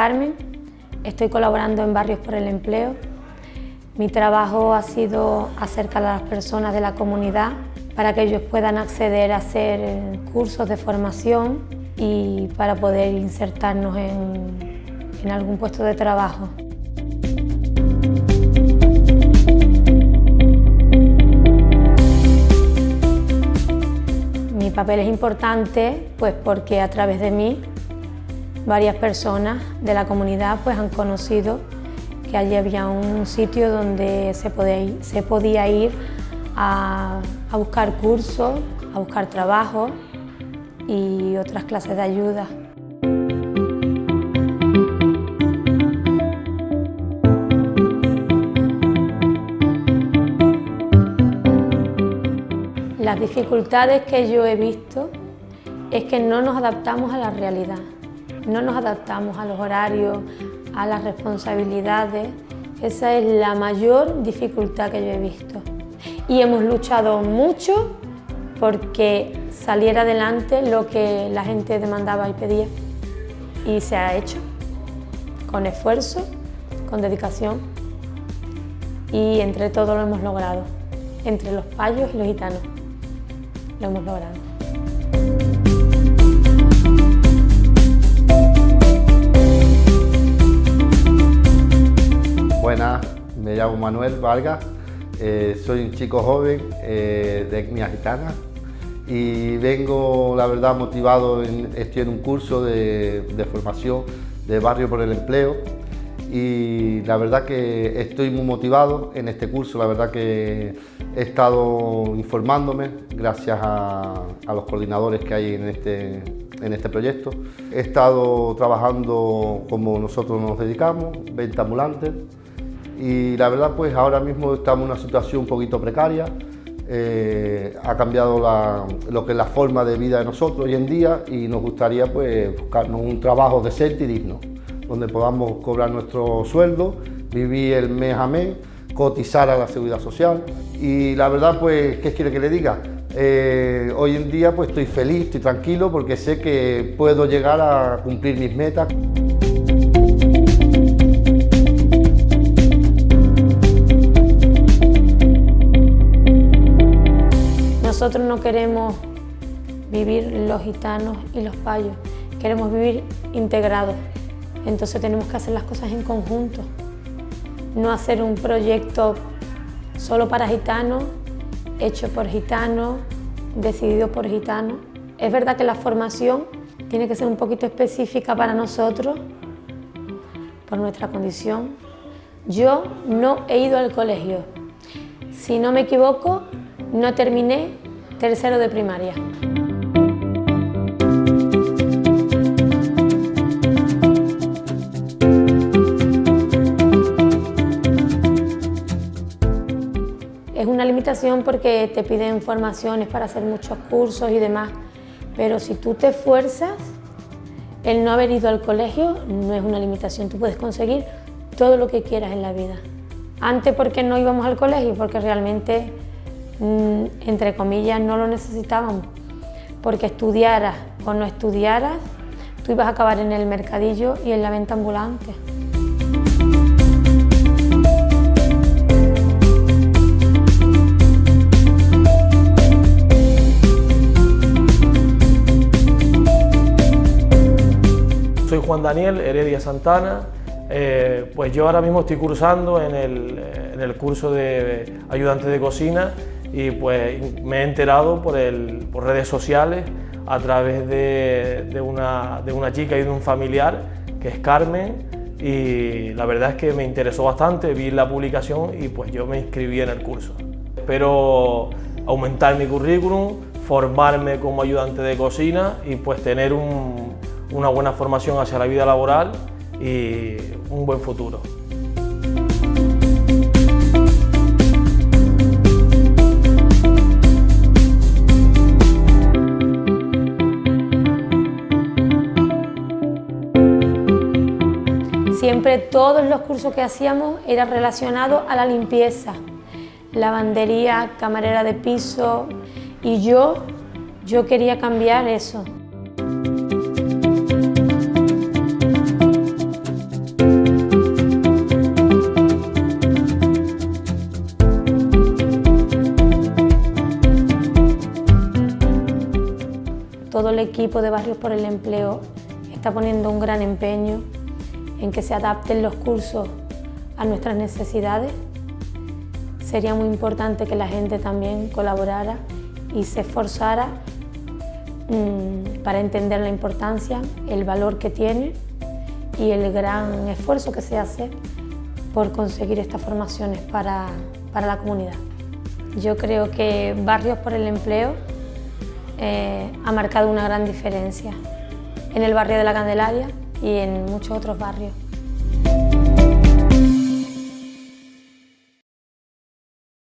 Carmen, estoy colaborando en Barrios por el Empleo. Mi trabajo ha sido acercar a las personas de la comunidad para que ellos puedan acceder a hacer cursos de formación y para poder insertarnos en algún puesto de trabajo. Mi papel es importante pues porque a través de mí varias personas de la comunidad pues han conocido que allí había un sitio donde se podía ir a buscar cursos, a buscar trabajo y otras clases de ayuda. Las dificultades que yo he visto es que no nos adaptamos a la realidad, no nos adaptamos a los horarios, a las responsabilidades. Esa es la mayor dificultad que yo he visto. Y hemos luchado mucho porque saliera adelante lo que la gente demandaba y pedía. Y se ha hecho con esfuerzo, con dedicación y entre todos lo hemos logrado. Entre los payos y los gitanos lo hemos logrado. Buenas, me llamo Manuel Vargas, soy un chico joven de etnia gitana y vengo, la verdad, motivado, estoy en un curso de formación de Barrio por el Empleo y la verdad que estoy muy motivado en este curso. La verdad que he estado informándome gracias a los coordinadores que hay en este proyecto. He estado trabajando como nosotros nos dedicamos, venta ambulante. Y la verdad, pues ahora mismo estamos en una situación un poquito precaria. Ha cambiado lo que es la forma de vida de nosotros hoy en día y nos gustaría pues buscarnos un trabajo decente y digno, donde podamos cobrar nuestro sueldo, vivir el mes a mes, cotizar a la seguridad social. Y la verdad, pues, ¿qué quiere que le diga? Hoy en día pues estoy feliz, estoy tranquilo porque sé que puedo llegar a cumplir mis metas. Nosotros no queremos vivir los gitanos y los payos, queremos vivir integrados. Entonces tenemos que hacer las cosas en conjunto, no hacer un proyecto solo para gitanos, hecho por gitanos, decidido por gitanos. Es verdad que la formación tiene que ser un poquito específica para nosotros, por nuestra condición. Yo no he ido al colegio. Si no me equivoco, no terminé tercero de primaria. Es una limitación porque te piden formaciones para hacer muchos cursos y demás, pero si tú te esfuerzas, el no haber ido al colegio no es una limitación, tú puedes conseguir todo lo que quieras en la vida. Antes, ¿por qué no íbamos al colegio? Porque realmente, entre comillas, no lo necesitábamos, porque estudiaras o no estudiaras, tú ibas a acabar en el mercadillo y en la venta ambulante. Soy Juan Daniel Heredia Santana, pues yo ahora mismo estoy cursando en el curso de ayudante de cocina y pues me he enterado por redes sociales a través de una chica y de un familiar que es Carmen, y la verdad es que me interesó bastante, vi la publicación y pues yo me inscribí en el curso. Espero aumentar mi currículum, formarme como ayudante de cocina y pues tener una buena formación hacia la vida laboral y un buen futuro. Siempre todos los cursos que hacíamos eran relacionados a la limpieza, lavandería, camarera de piso, y yo quería cambiar eso. el equipo de Barrios por el Empleo está poniendo un gran empeño en que se adapten los cursos a nuestras necesidades. Sería muy importante que la gente también colaborara y se esforzara para entender la importancia, el valor que tiene y el gran esfuerzo que se hace por conseguir estas formaciones para la comunidad. Yo creo que Barrios por el Empleo ha marcado una gran diferencia en el barrio de La Candelaria y en muchos otros barrios.